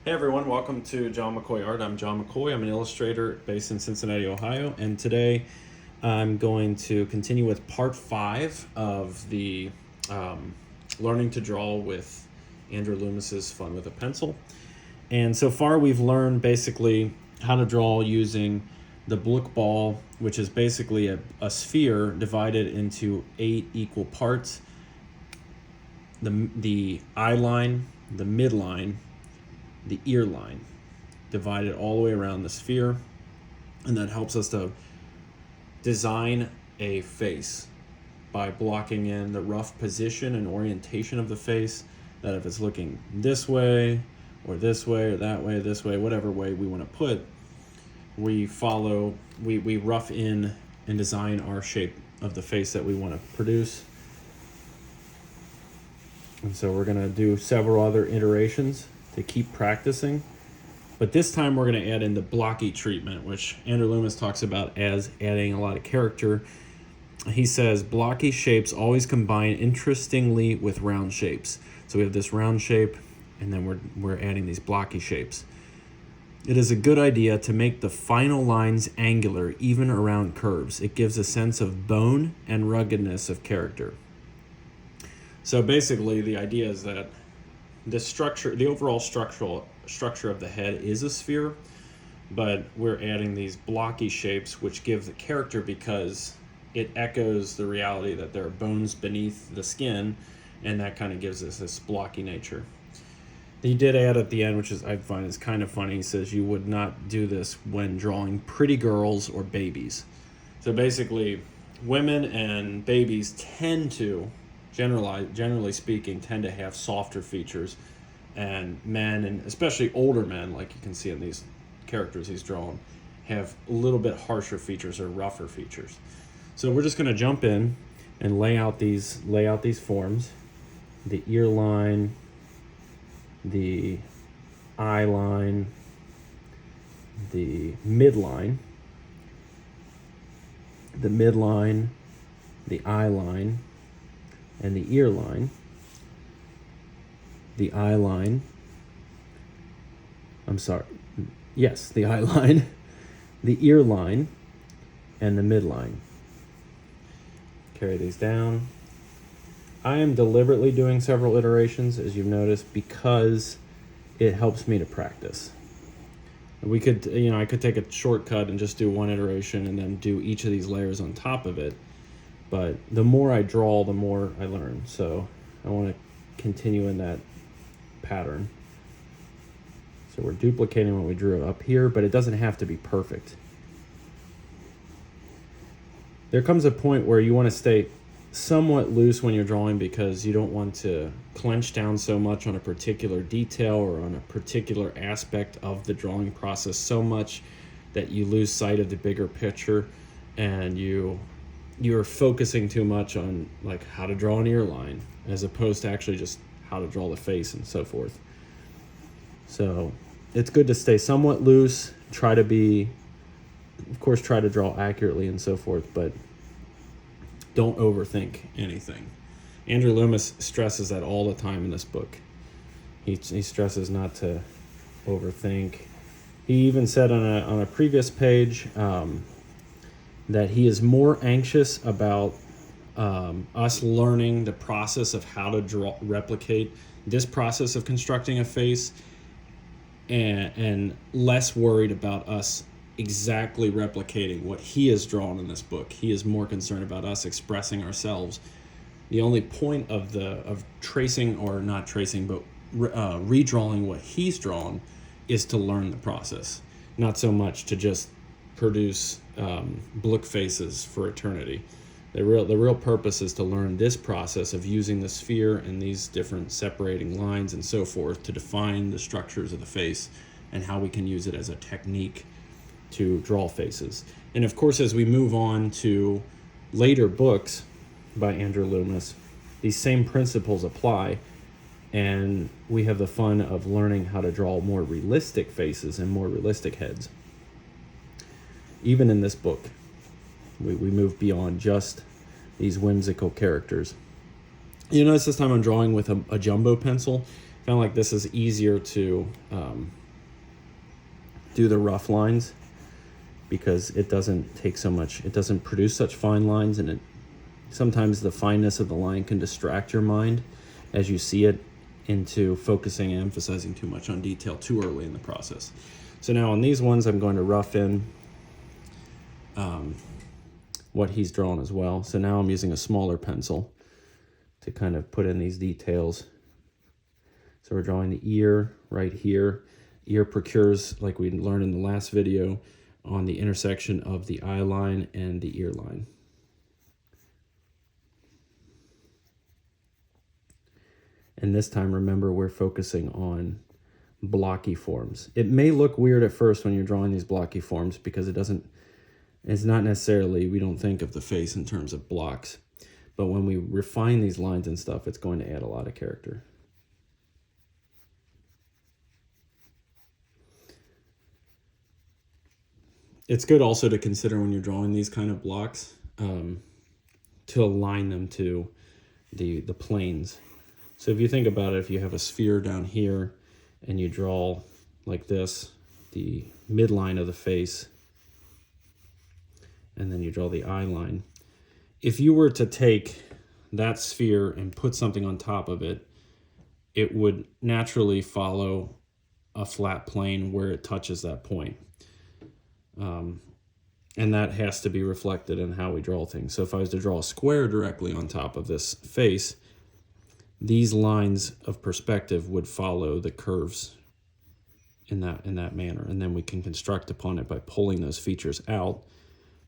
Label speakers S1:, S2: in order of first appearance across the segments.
S1: Hey everyone, welcome to John McCoy Art. I'm John McCoy. I'm an illustrator based in Cincinnati, Ohio, and today I'm going to continue with part 5 of the Learning to Draw with Andrew Loomis's Fun with a Pencil. And so far we've learned basically how to draw using the blook ball, which is basically a sphere divided into 8 equal parts. The eye line, the midline, the ear line, divided all the way around the sphere, and that helps us to design a face by blocking in the rough position and orientation of the face, that if it's looking this way or this way or that way, this way, whatever way we want to put, we rough in and design our shape of the face that we want to produce. And so we're going to do several other iterations to keep practicing. But this time we're going to add in the blocky treatment, which Andrew Loomis talks about as adding a lot of character. He says blocky shapes always combine interestingly with round shapes. So we have this round shape, and then we're adding these blocky shapes. It is a good idea to make the final lines angular, even around curves. It gives a sense of bone and ruggedness of character. So basically the idea is that the overall structure of the head is a sphere, but we're adding these blocky shapes which give the character because it echoes the reality that there are bones beneath the skin, and that kind of gives us this blocky nature. He did add at the end, which I find is kind of funny, he says you would not do this when drawing pretty girls or babies. So basically, women and babies tend to, generally speaking, tend to have softer features, and men, and especially older men, like you can see in these characters he's drawn, have a little bit harsher features or rougher features. So we're just going to jump in and lay out these forms: the ear line, the eye line, the midline, the eye line, and the ear line, the eye line, the eye line, the ear line, and the midline. Carry these down. I am deliberately doing several iterations, as you've noticed, because it helps me to practice. We could, I could take a shortcut and just do one iteration and then do each of these layers on top of it. But the more I draw, the more I learn. So I want to continue in that pattern. So we're duplicating what we drew up here, but it doesn't have to be perfect. There comes a point where you want to stay somewhat loose when you're drawing because you don't want to clench down so much on a particular detail or on a particular aspect of the drawing process so much that you lose sight of the bigger picture, and you're focusing too much on like how to draw an ear line as opposed to actually just how to draw the face and so forth. So it's good to stay somewhat loose, try to draw accurately and so forth, but don't overthink anything. Andrew Loomis stresses that all the time in this book. He stresses not to overthink. He even said on a previous page that he is more anxious about us learning the process of how to replicate this process of constructing a face, and less worried about us exactly replicating what he has drawn in this book. He is more concerned about us expressing ourselves. The only point of tracing, or not tracing, but redrawing what he's drawn is to learn the process, not so much to just produce blook faces for eternity. The real purpose is to learn this process of using the sphere and these different separating lines and so forth to define the structures of the face and how we can use it as a technique to draw faces. And of course, as we move on to later books by Andrew Loomis, these same principles apply, and we have the fun of learning how to draw more realistic faces and more realistic heads. Even in this book, we move beyond just these whimsical characters. You notice this time I'm drawing with a jumbo pencil. Kind of like this is easier to do the rough lines because it doesn't take so much, it doesn't produce such fine lines, and sometimes the fineness of the line can distract your mind as you see it into focusing and emphasizing too much on detail too early in the process. So now on these ones, I'm going to rough in what he's drawn as well. So now I'm using a smaller pencil to kind of put in these details. So we're drawing the ear right here. Ear procures, like we learned in the last video, on the intersection of the eye line and the ear line. And this time, remember, we're focusing on blocky forms. It may look weird at first when you're drawing these blocky forms because it's not necessarily, we don't think of the face in terms of blocks. But when we refine these lines and stuff, it's going to add a lot of character. It's good also to consider when you're drawing these kind of blocks to align them to the planes. So if you think about it, if you have a sphere down here and you draw like this, the midline of the face, and then you draw the eye line. If you were to take that sphere and put something on top of it, it would naturally follow a flat plane where it touches that point. And that has to be reflected in how we draw things. So if I was to draw a square directly on top of this face, these lines of perspective would follow the curves in that manner. And then we can construct upon it by pulling those features out,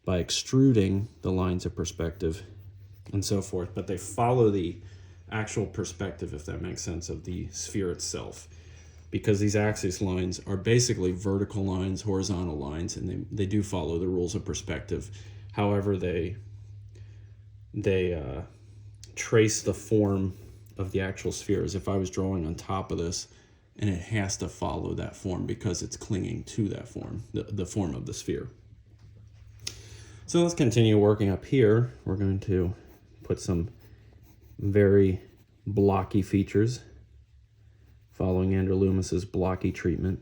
S1: by extruding the lines of perspective and so forth. But they follow the actual perspective, if that makes sense, of the sphere itself. Because these axis lines are basically vertical lines, horizontal lines, and they do follow the rules of perspective. However, they trace the form of the actual sphere as if I was drawing on top of this, and it has to follow that form because it's clinging to that form, the form of the sphere. So let's continue working up here. We're going to put some very blocky features following Andrew Loomis's blocky treatment.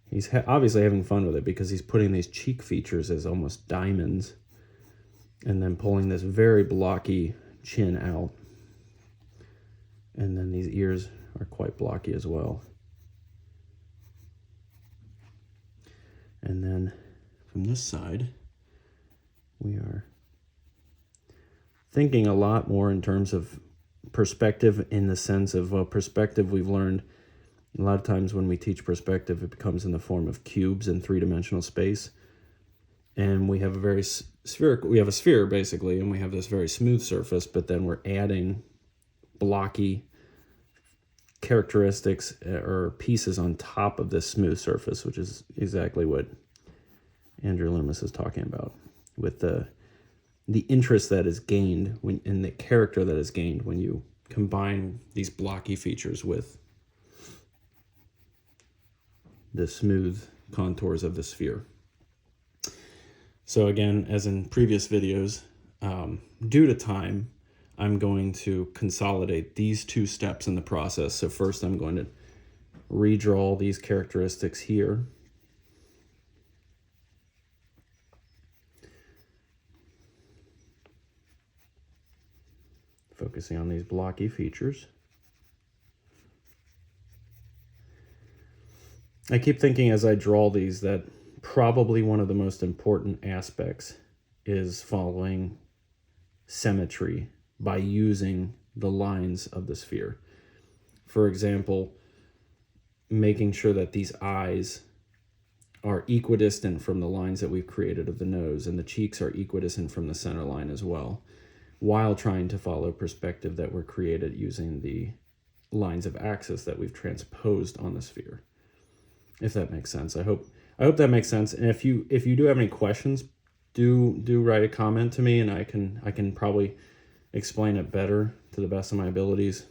S1: He's obviously having fun with it because he's putting these cheek features as almost diamonds and then pulling this very blocky chin out. And then these ears are quite blocky as well. And then from this side, we are thinking a lot more in terms of perspective, in the sense of perspective. We've learned a lot of times when we teach perspective, it becomes in the form of cubes in three-dimensional space. And we have a very we have a sphere basically, and we have this very smooth surface, but then we're adding blocky characteristics or pieces on top of this smooth surface, which is exactly what Andrew Loomis is talking about, with the interest that is gained in the character that is gained when you combine these blocky features with the smooth contours of the sphere. So again, as in previous videos, due to time, I'm going to consolidate these two steps in the process. So first I'm going to redraw these characteristics here. Focusing on these blocky features. I keep thinking as I draw these that probably one of the most important aspects is following symmetry by using the lines of the sphere. For example, making sure that these eyes are equidistant from the lines that we've created of the nose, and the cheeks are equidistant from the center line as well, while trying to follow perspective that were created using the lines of axis that we've transposed on the sphere. If that makes sense. I hope that makes sense. And if you do have any questions, do write a comment to me, and I can probably explain it better to the best of my abilities.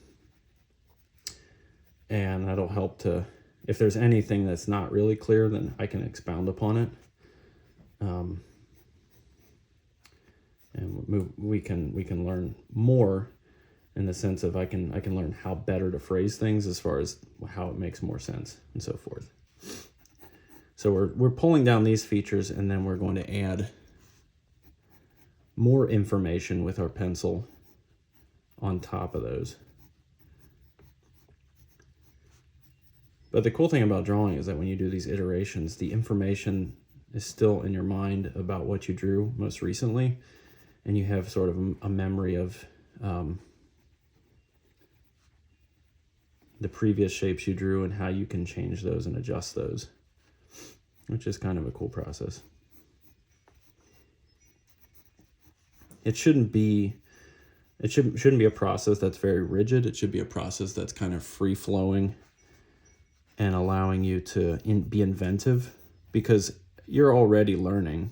S1: And that'll help to, if there's anything that's not really clear, then I can expound upon it. And we can learn more in the sense of I can learn how better to phrase things as far as how it makes more sense and so forth. So we're pulling down these features, and then we're going to add more information with our pencil on top of those. But the cool thing about drawing is that when you do these iterations, the information is still in your mind about what you drew most recently, and you have sort of a memory of the previous shapes you drew and how you can change those and adjust those, which is kind of a cool process. It shouldn't be a process that's very rigid. It should be a process that's kind of free-flowing and allowing you to be inventive, because you're already learning,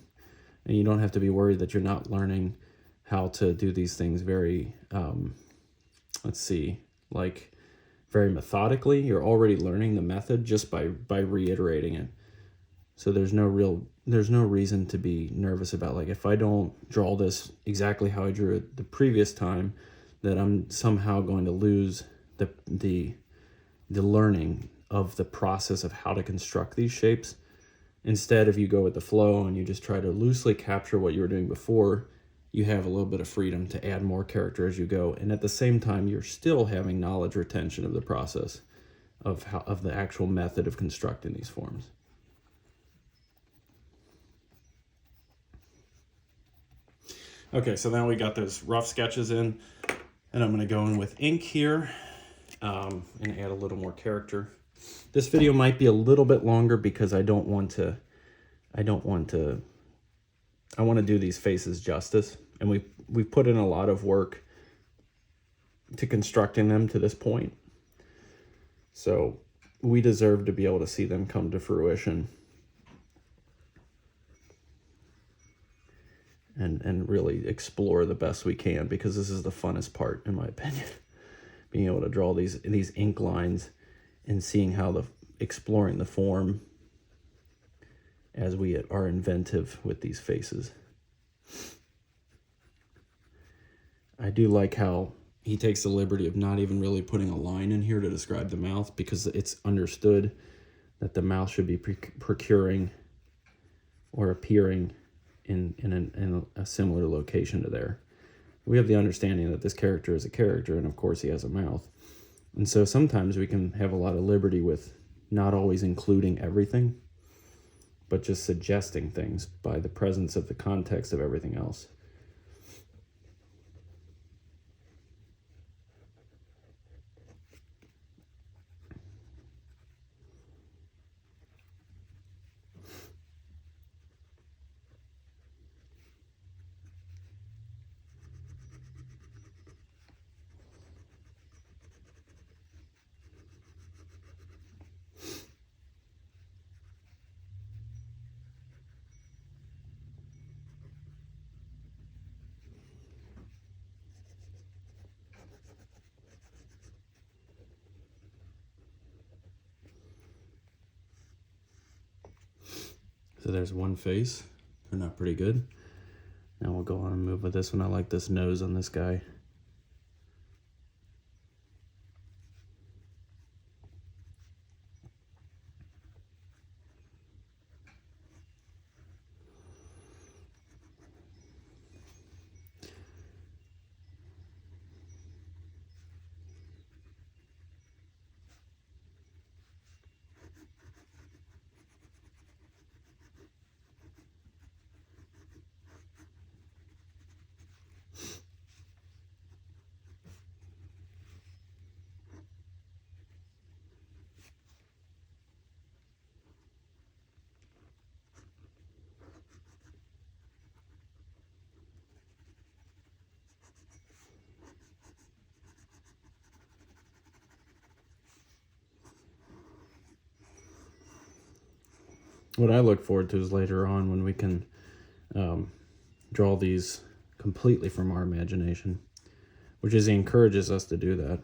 S1: and you don't have to be worried that you're not learning how to do these things very, very methodically. You're already learning the method just by reiterating it. So there's no reason to be nervous about, like, if I don't draw this exactly how I drew it the previous time, that I'm somehow going to lose the learning of the process of how to construct these shapes. Instead, if you go with the flow and you just try to loosely capture what you were doing before, you have a little bit of freedom to add more character as you go, and at the same time you're still having knowledge retention of the process of the actual method of constructing these forms. Okay, so now we got those rough sketches in, and I'm going to go in with ink here and add a little more character. This video might be a little bit longer because I want to do these faces justice, and we've put in a lot of work to constructing them to this point. So we deserve to be able to see them come to fruition and really explore the best we can, because this is the funnest part, in my opinion. Being able to draw these ink lines and seeing how exploring the form as we are inventive with these faces. I do like how he takes the liberty of not even really putting a line in here to describe the mouth, because it's understood that the mouth should be procuring or appearing in a similar location to there. We have the understanding that this character is a character, and of course he has a mouth. And so sometimes we can have a lot of liberty with not always including everything, but just suggesting things by the presence of the context of everything else. So there's one face. Turned out pretty good. Now we'll go on and move with this one. I like this nose on this guy. What I look forward to is later on when we can draw these completely from our imagination, which is, he encourages us to do that.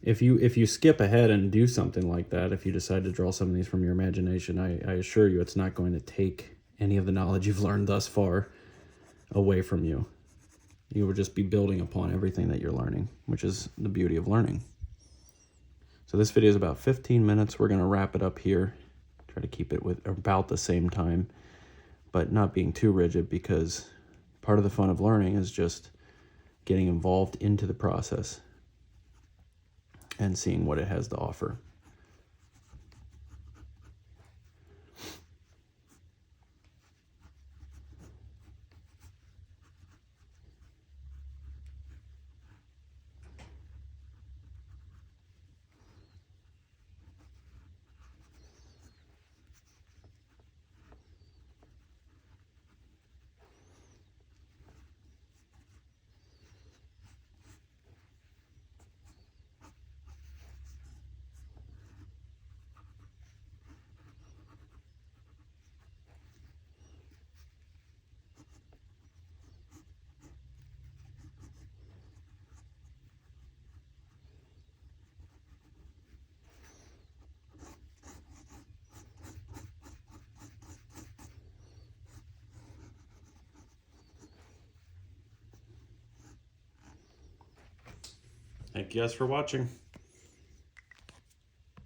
S1: If you skip ahead and do something like that, if you decide to draw some of these from your imagination, I assure you it's not going to take any of the knowledge you've learned thus far away from you. You will just be building upon everything that you're learning, which is the beauty of learning. So this video is about 15 minutes. We're going to wrap it up here. Try to keep it with about the same time, but not being too rigid, because part of the fun of learning is just getting involved into the process and seeing what it has to offer. Thank you guys for watching.